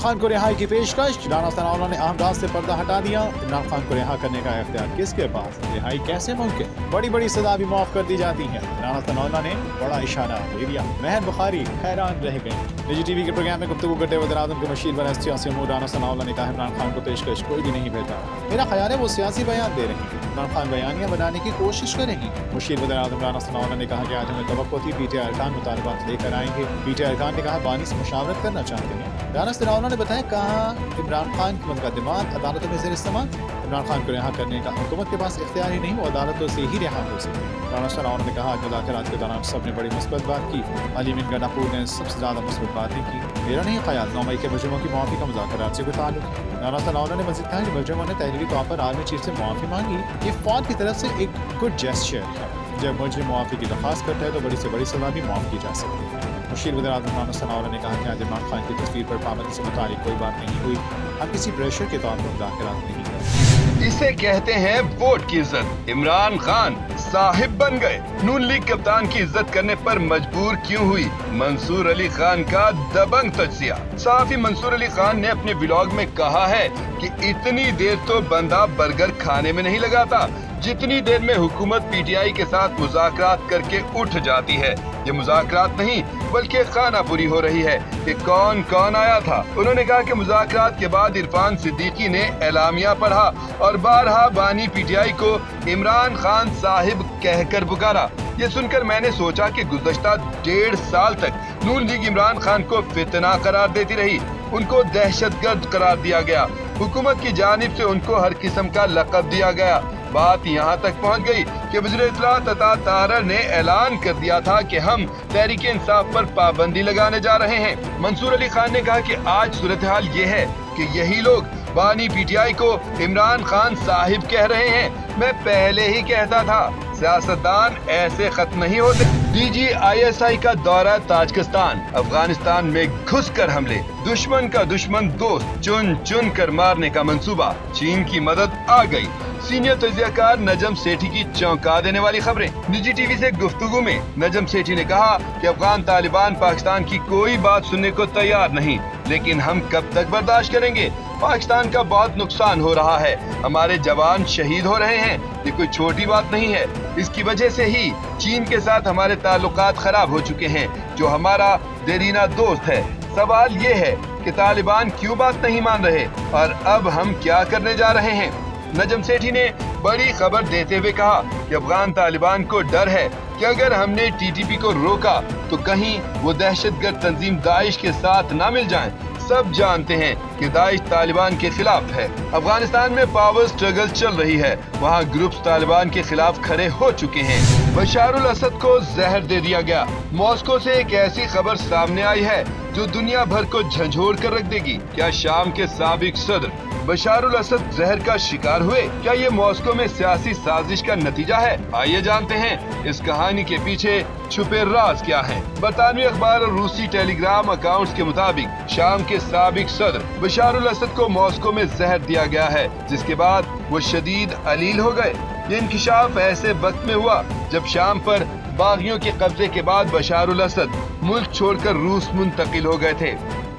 खान को रिहाई की पेशकश। राना सनाउल्लाह ने अहम राज से पर्दा हटा दिया। इमरान खान को रिहा करने का इख्तियार किसके पास, रिहाई कैसे मुमकिन। बड़ी बड़ी सजा भी माफ कर दी जाती है। राना सनाउल्लाह ने बड़ा इशारा दे दिया। महर बुखारी हैरान रह गए। निजी टीवी के प्रोग्राम में गुफ्तगू करते वज़ीर आज़म के मशीर बने सियासी अमूर राना सनाउल्लाह ने कहा, इमरान खान को पेशकश कोई भी नहीं भेजा। मेरा ख्याल है वो सियासी बयान दे रही है। इमरान खान बयानियां बनाने की कोशिश करेंगी। मुशीर वज़ीर आज़म राना सनाउल्लाह ने कहा कि आज हमें तवक्को थी पीटीआई अरकान मुतालबात लेकर आएंगे। पीटीआई अरकान ने कहा बानी से मुशावरत करना चाहते हैं। राना सनाउल्लाह ने बताया कहा इमरान खान की मुकदमात अदालतों में ज़ेर इस्तेमाल। इमरान खान को रिहा करने का हुकूमत के पास इख्तियार ही नहीं, वो अदालतों से ही रिहा हो सकते हैं। राना सनाउल्लाह ने कहा आज मुज़ाकरात के दौरान सबने बड़ी मुस्बत बात की। अली अमीन गंडापुर ने सबसे ज़्यादा मुस्बत बातें की। मेरा नहीं ख्याल 9 मई के मुजरिमों की माफ़ी का मुज़ाकरात से कोई ताल्लुक है। राना सनाउल्लाह ने मज़ीद कहा कि मुजरिमों ने तहरीरी तौर पर आर्मी चीफ से माफ़ी मांगी। ये फौज की तरफ से एक गुड जेस्चर है। जब मुजरिम माफ़ी की दरख्वास्त करता है तो बड़ी से बड़ी सज़ा भी माफ़ की जा सकती है। मुशीर वज़ीर आज़म राना सनाउल्लाह ने कहा कि आज इमरान खान की तस्वीर पर पाबंदी से मुतालिक कोई बात नहीं हुई। हम किसी प्रेशर के तौर पर मुज़ाकरात नहीं करते। इसे कहते हैं वोट की इज्जत। इमरान खान साहिब बन गए। नून लीग कप्तान की इज्जत करने पर मजबूर क्यों हुई, मंसूर अली खान का दबंग तज्जिया। सहाफी मंसूर अली खान ने अपने व्लॉग में कहा है कि इतनी देर तो बंदा बर्गर खाने में नहीं लगाता जितनी देर में हुकूमत पीटीआई के साथ मुज़ाकरात करके उठ जाती है। ये मुज़ाकरात नहीं बल्कि खाना पूरी हो रही है कि कौन कौन आया था। उन्होंने कहा कि मुज़ाकरात के बाद इरफान सिद्दीकी ने एलामिया पढ़ा और बारहा बानी पीटीआई को इमरान खान साहिब कहकर पुकारा। ये सुनकर मैंने सोचा कि गुज़श्ता 1.5 साल तक नून लीग इमरान खान को फितना करार देती रही, उनको दहशतगर्द करार दिया गया, हुकूमत की जानिब से उनको हर किस्म का लक़ब दिया गया। बात यहाँ तक पहुँच गई कि वज़ीर इत्तलात अता ताहर ने ऐलान कर दिया था कि हम तहरीक इंसाफ पर पाबंदी लगाने जा रहे हैं। मंसूर अली खान ने कहा कि आज सूरत हाल ये है कि यही लोग बानी पीटीआई को इमरान खान साहिब कह रहे हैं। मैं पहले ही कहता था सियासतदान ऐसे खत्म नहीं होते। DGISI का दौरा ताजिकिस्तान। अफगानिस्तान में घुसकर हमले, दुश्मन का दुश्मन दोस्त चुन चुन कर मारने का मंसूबा, चीन की मदद आ गई। सीनियर तज्जियाकार नजम सेठी की चौंका देने वाली खबरें। निजी टीवी से गुफ्तगू में नजम सेठी ने कहा कि अफगान तालिबान पाकिस्तान की कोई बात सुनने को तैयार नहीं, लेकिन हम कब तक बर्दाश्त करेंगे। पाकिस्तान का बहुत नुकसान हो रहा है, हमारे जवान शहीद हो रहे हैं, ये कोई छोटी बात नहीं है। इसकी वजह से ही चीन के साथ हमारे ताल्लुकात खराब हो चुके हैं, जो हमारा देरीना दोस्त है। सवाल ये है कि तालिबान क्यों बात नहीं मान रहे और अब हम क्या करने जा रहे हैं। नजम सेठी ने बड़ी खबर देते हुए कहा कि अफगान तालिबान को डर है कि अगर हमने TTP को रोका तो कहीं वो दहशतगर्द तंजीम दाइश के साथ ना मिल जाएं। सब जानते हैं कि दाइश तालिबान के खिलाफ है। अफगानिस्तान में पावर स्ट्रगल चल रही है, वहाँ ग्रुप्स तालिबान के खिलाफ खड़े हो चुके हैं। बशारुल असद को जहर दे दिया गया। मॉस्को से एक ऐसी खबर सामने आई है जो दुनिया भर को झंझोर कर रख देगी। क्या शाम के साबिक सदर बशारुल असद जहर का शिकार हुए? क्या ये मॉस्को में सियासी साजिश का नतीजा है? आइए जानते हैं इस कहानी के पीछे छुपे राज क्या हैं। बरतानवी अखबार और रूसी टेलीग्राम अकाउंट्स के मुताबिक शाम के साबिक सदर बशारुल असद को मॉस्को में जहर दिया गया है, जिसके बाद वो शदीद अलील हो गए। ये इंकिशाफ ऐसे वक्त में हुआ जब शाम पर बागियों के कब्जे के बाद बशारुल असद मुल्क छोड़कर रूस मुंतकिल हो गए थे।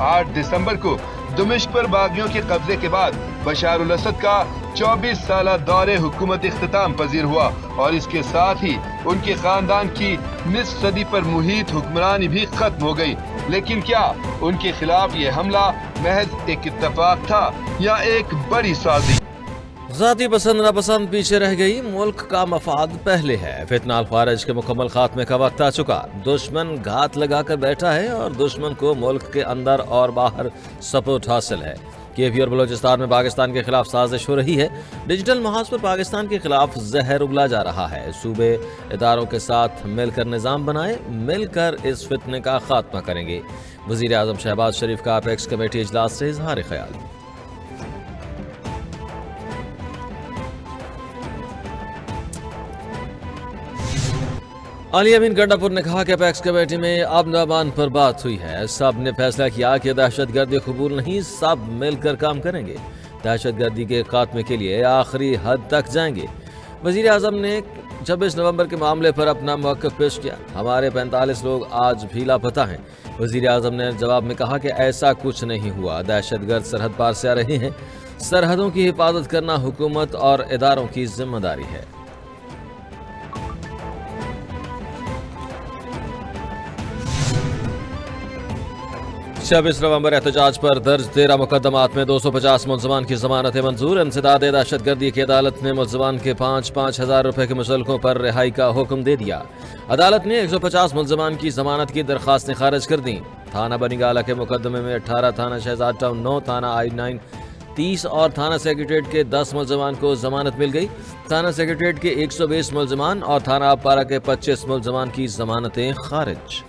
8 दिसंबर को दमिश्क पर बागियों के कब्जे के बाद बशारुल असद का 24 साला दौरे हुकूमत इख्तिताम पजीर हुआ और इसके साथ ही उनके खानदान की निस्फ सदी पर मुहित हुक्मरानी भी खत्म हो गई। लेकिन क्या उनके खिलाफ ये हमला महज एक इत्तेफाक था या एक बड़ी साजिश? ज़ाती पसंद नापसंद पीछे रह गई, मुल्क का मफाद पहले है। फितना खारिज के मुकम्मल खात्मे का वक्त आ चुका। दुश्मन घात लगा कर बैठा है और दुश्मन को मुल्क के अंदर और बाहर सपोर्ट हासिल है। KP और बलोचिस्तान में पाकिस्तान के खिलाफ साजिश हो रही है। डिजिटल महाज पर पाकिस्तान के खिलाफ जहर उगला जा रहा है। सूबे इदारों के साथ मिलकर निज़ाम बनाए, मिलकर इस फितने का खात्मा करेंगे। वज़ीर आज़म शहबाज शरीफ का अपेक्स कमेटी इजलास से इजहार ख्याल। अली अमीन गंडापुर ने कहा कि अपेक्स कमेटी में अमन अमान पर बात हुई है। सब ने फैसला किया कि दहशतगर्दी कबूल नहीं, सब मिलकर काम करेंगे। दहशतगर्दी के खात्मे के लिए आखिरी हद तक जाएंगे। वज़ीर आज़म ने 26 नवंबर के मामले पर अपना मौक़िफ़ पेश किया। हमारे 45 लोग आज भी लापता हैं। वज़ीर आज़म ने जवाब में कहा कि ऐसा कुछ नहीं हुआ, दहशतगर्द सरहद पार से आ रहे हैं। सरहदों की हिफाजत करना हुकूमत और इदारों की जिम्मेदारी है। छब्बीस नवंबर एहतजाज पर दर्ज 13 मुकदमात में 250 मुलजमान की जमानतें मंजूर। इंसदाद दहशतगर्दी की अदालत ने मुलजमान के 5-5 हजार रुपए के मुचलकों पर रिहाई का हुक्म दे दिया। अदालत ने 150 मुलजमान की जमानत की दरखास्तें खारिज कर दी। थाना बनीगाला के मुकदमे में 18, थाना शहजाद टाउन 9, थाना I9 30 और थाना सेक्रेटरीट के 10 मुलजमान को जमानत मिल गई। थाना सेक्रेटरीट के 120 मुलजमान और थाना अपारा के 25 मुलजमान की जमानतें खारिज।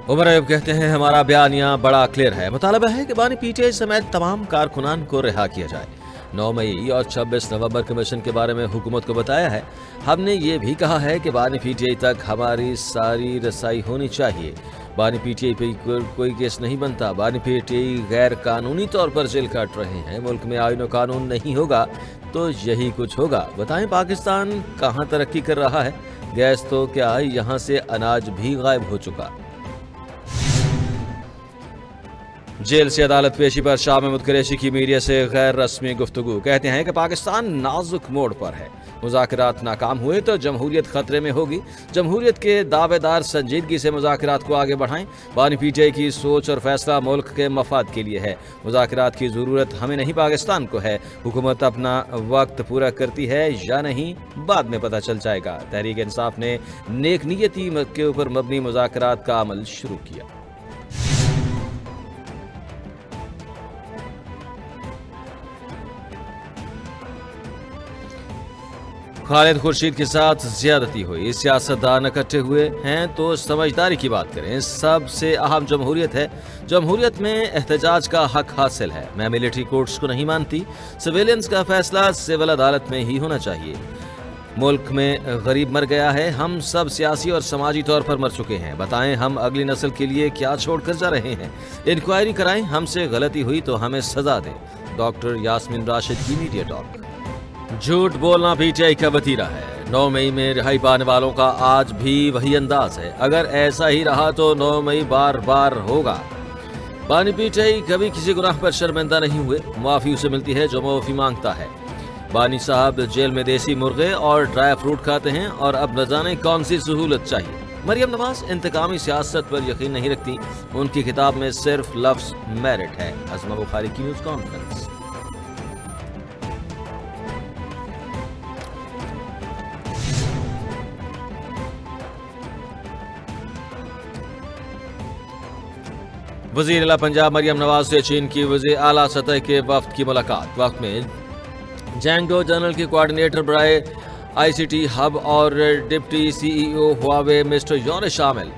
उमर अयूब कहते हैं, हमारा बयानिया बड़ा क्लियर है। मुतालबा है कि बानी पीटीआई समेत तमाम कारकुनान को रिहा किया जाए। 9 मई और 26 नवंबर कमीशन के बारे में हुकूमत को बताया है। हमने ये भी कहा है कि बानी पीटीआई तक हमारी सारी रसाई होनी चाहिए। बानी पीटीआई पे कोई केस नहीं बनता। बानी पीटीआई गैर कानूनी तौर पर जेल काट रहे हैं। मुल्क में आईन और कानून नहीं होगा तो यही कुछ होगा। बताएं, पाकिस्तान कहाँ तरक्की कर रहा है? गैस तो क्या, यहाँ से अनाज भी गायब हो चुका। जेल से अदालत पेशी पर शाह महमूद कुरैशी की मीडिया से गैर रस्मी गुफ्तगू। कहते हैं कि पाकिस्तान नाजुक मोड़ पर है। मुज़ाकरात नाकाम हुए तो जमहूरियत खतरे में होगी। जमहूरियत के दावेदार संजीदगी से मुज़ाकरात को आगे बढ़ाएं। बानी पीटीआई की सोच और फैसला मुल्क के मफाद के लिए है। मुज़ाकरात की ज़रूरत हमें नहीं, पाकिस्तान को है। हुकूमत अपना वक्त पूरा करती है या नहीं, बाद में पता चल जाएगा। तहरीक इंसाफ ने नेक नियती के ऊपर मबनी मुज़ाकरात का अमल शुरू किया। खालिद खुर्शीद के साथ ज्यादती हुई। सियासतदान इकट्ठे हुए हैं तो समझदारी की बात करें। सबसे अहम जमहूरियत है। जमहूरियत में एहतजाज का हक हासिल है। मैं मिलिट्री कोर्ट्स को नहीं मानती। सिविलियंस का फैसला सिविल अदालत में ही होना चाहिए। मुल्क में गरीब मर गया है। हम सब सियासी और समाजी तौर पर मर चुके हैं। बताएं, हम अगली नस्ल के लिए क्या छोड़कर जा रहे हैं? इंक्वायरी कराएं। हमसे गलती हुई तो हमें सजा दें। डॉक्टर यास्मीन राशिद की मीडिया टॉक। झूठ बोलना पीटीआई का वतीरा है। 9 मई में रिहाई पाने वालों का आज भी वही अंदाज है। अगर ऐसा ही रहा तो 9 मई बार बार होगा। बानी पीटीआई कभी किसी गुनाह पर शर्मिंदा नहीं हुए। माफी उसे मिलती है जो माफी मांगता है। बानी साहब जेल में देसी मुर्गे और ड्राई फ्रूट खाते हैं और अब न जाने कौन सी सहूलत चाहिए। मरियम नवाज इंतकामी सियासत पर यकीन नहीं रखती। उनकी किताब में सिर्फ लफ्ज मेरिट है। अज़मा बुखारी की न्यूज कॉन्फ्रेंस। वज़ीर आला पंजाब मरियम नवाज से चीन की वज़ीर आला सतह के वफ्द की मुलाकात। वक्त में जैंगडो जनरल के कोऑर्डिनेटर बराए आईसीटी हब और डिप्टी सीईओ हुआवे मिस्टर योन शामिल।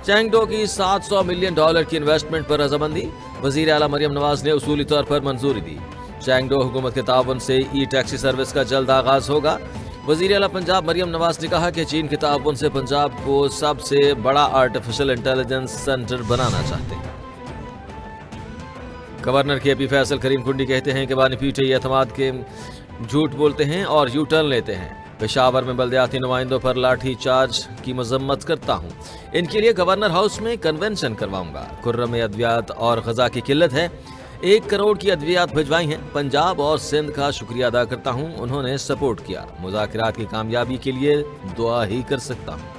चैंगडो की $700 मिलियन की इन्वेस्टमेंट पर रजामंदी। वज़ीर आला मरियम नवाज ने उसूली तौर पर मंजूरी दी। चैंगडो हुकूमत के ताउन से ई टैक्सी सर्विस का जल्द आगाज होगा। वज़ीर आला पंजाब मरियम नवाज ने कहा कि चीन के ताउन से पंजाब को सबसे बड़ा आर्टिफिशियल इंटेलिजेंस सेंटर बनाना चाहते हैं। गवर्नर के पी फैसल करीम कुंडी कहते हैं कि बानी पीटीआई एतमाद के झूठ बोलते हैं और यू टर्न लेते हैं। पेशावर में बल्दियाती नुमाइंदों पर लाठी चार्ज की मजम्मत करता हूँ। इनके लिए गवर्नर हाउस में कन्वेंशन करवाऊंगा। कुर्रम में अद्वियात और गजा की किल्लत है। 1 करोड़ की अद्वियात भिजवाई हैं। पंजाब और सिंध का शुक्रिया अदा करता हूँ, उन्होंने सपोर्ट किया। मुज़ाकरात की कामयाबी के लिए दुआ ही कर सकता हूँ।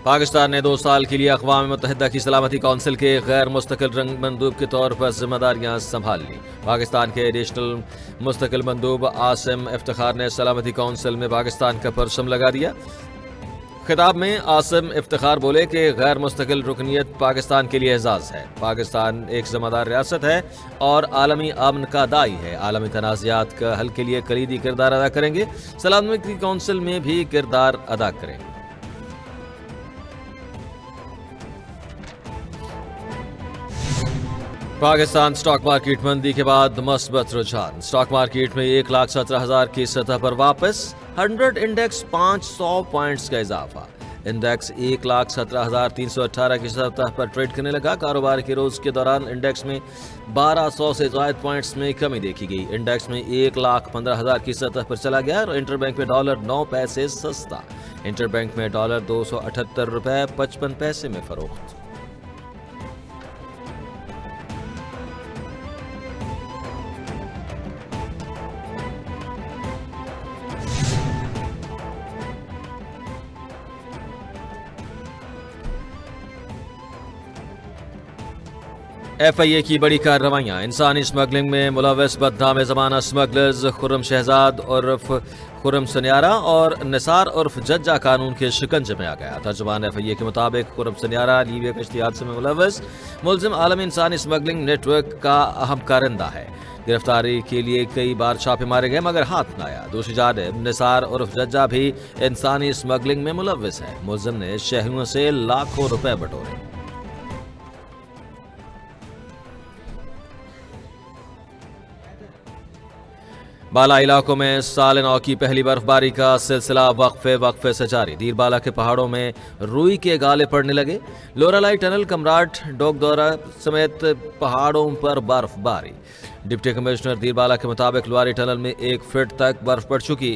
पाकिस्तान ने 2 साल के लिए अक़वाम मुत्तहिदा की सलामती कौंसिल के गैर मुस्तकिल रंग मंदूब के तौर पर जिम्मेदारियां संभाल ली। पाकिस्तान के एडिशनल मुस्तकिल मंदूब आसिम इफ्तिखार ने सलामती कौंसिल में पाकिस्तान का परचम लगा दिया। खिताब में आसिम इफ्तिखार बोले कि गैर मुस्तकिल रुकनीत पाकिस्तान के लिए एजाज़ है। पाकिस्तान एक ज़िम्मेदार रियासत है और आलमी अमन का दाई है। आलमी तनाज़ात का हल के लिए कलीदी किरदार अदा करेंगे। सलामती कौंसिल में भी किरदार अदा करेंगे। पाकिस्तान स्टॉक मार्केट मंदी के बाद मस्बत रुझान। स्टॉक मार्केट में 1,17,000 की सतह पर वापस। 100 इंडेक्स 500 पॉइंट्स का इजाफा। इंडेक्स 1,17,318 की सतह पर ट्रेड करने लगा। कारोबार के रोज के दौरान इंडेक्स में 1200 से ज्यादा पॉइंट्स में कमी देखी गई। इंडेक्स में 1,15,000 की सतह पर चला गया और इंटरबैंक में डॉलर 9 पैसे सस्ता। इंटरबैंक में डॉलर 278 रुपए 55 पैसे में फरोख्त। FIA की बड़ी कार्रवाइयां। इंसानी स्मगलिंग में मुलव्वस बदनाम ज़माना स्मगलर्स खुर्रम शहजाद उर्फ खुर्रम सनियारा और निसार उर्फ जज्जा कानून के शिकंजे में आ गया। तर्जुमान FIA के मुताबिक खुर्रम सनियारा लीबिया कश्ती हादसे में मुलव्वस मुल्जिम आलमी इंसानी स्मगलिंग नेटवर्क का अहम कारिंदा है। गिरफ्तारी के लिए कई बार छापे मारे गए मगर हाथ न आया। दूसरी जानिब निसार उर्फ जज्जा भी इंसानी स्मगलिंग में मुलव्वस है। मुल्जिम ने शहरियों से लाखों रुपए बटोरे। बाला इलाकों में साल नौ की पहली बर्फबारी का सिलसिला वक्फे से जारी। दीरबाला के पहाड़ों में रुई के गाले पड़ने लगे। लोरालाई टनल, कमराट, डोगदौरा समेत पहाड़ों पर बर्फबारी। डिप्टी कमिश्नर दीरबाला के मुताबिक लुआरी टनल में 1 फीट तक बर्फ पड़ चुकी।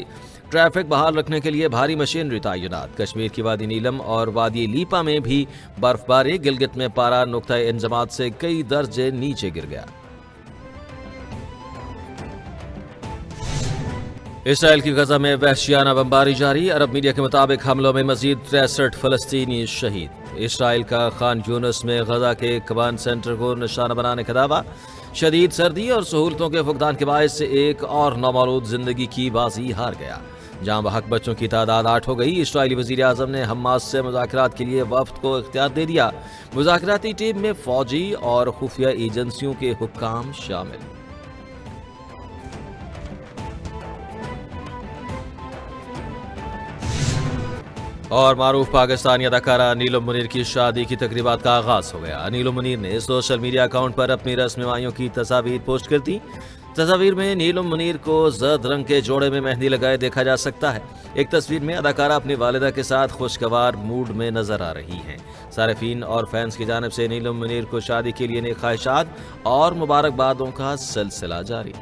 ट्रैफिक बहाल रखने के लिए भारी मशीनरी तैनात। कश्मीर की वादी नीलम और वादी लीपा में भी बर्फबारी। गिलगित में पारा नुक्ता इंजमात से कई दर्जे नीचे गिर गया। इसराइल की गजा में वहशियाना बमबारी जारी। अरब मीडिया के मुताबिक हमलों में मजीद 63 फलस्तीनी शहीद। इसराइल का खान यूनिस में गजा के कमांड सेंटर को निशाना बनाने का दावा। शदीद सर्दी और सहूलतों के फुकदान के बायस से एक और नौमौलूद जिंदगी की बाजी हार गया। जहां बहक बच्चों की तादाद 8 हो गई। इसराइली वजीर आजम ने हमास से मुज़ाकरात के लिए वफ्द को इख्तियार दे दिया। मुज़ाकराती टीम में फौजी और खुफिया एजेंसियों के हुक्काम शामिल। और मारूफ पाकिस्तानी अदाकारा नीलम मुनीर की शादी की तकरीबात का आगाज हो गया। नीलम मुनीर ने सोशल मीडिया अकाउंट पर अपनी रस्म माइयों की तस्वीर पोस्ट कर दी। तस्वीर में नीलम मुनीर को जर्द रंग के जोड़े में मेहंदी लगाए देखा जा सकता है। एक तस्वीर में अदाकारा अपनी वालिदा के साथ खुशगवार मूड में नजर आ रही हैं। सारिफीन और फैंस की जानिब से नीलम मुनीर को शादी के लिए नेक ख्वाहिशात और मुबारकबादों का सिलसिला जारी।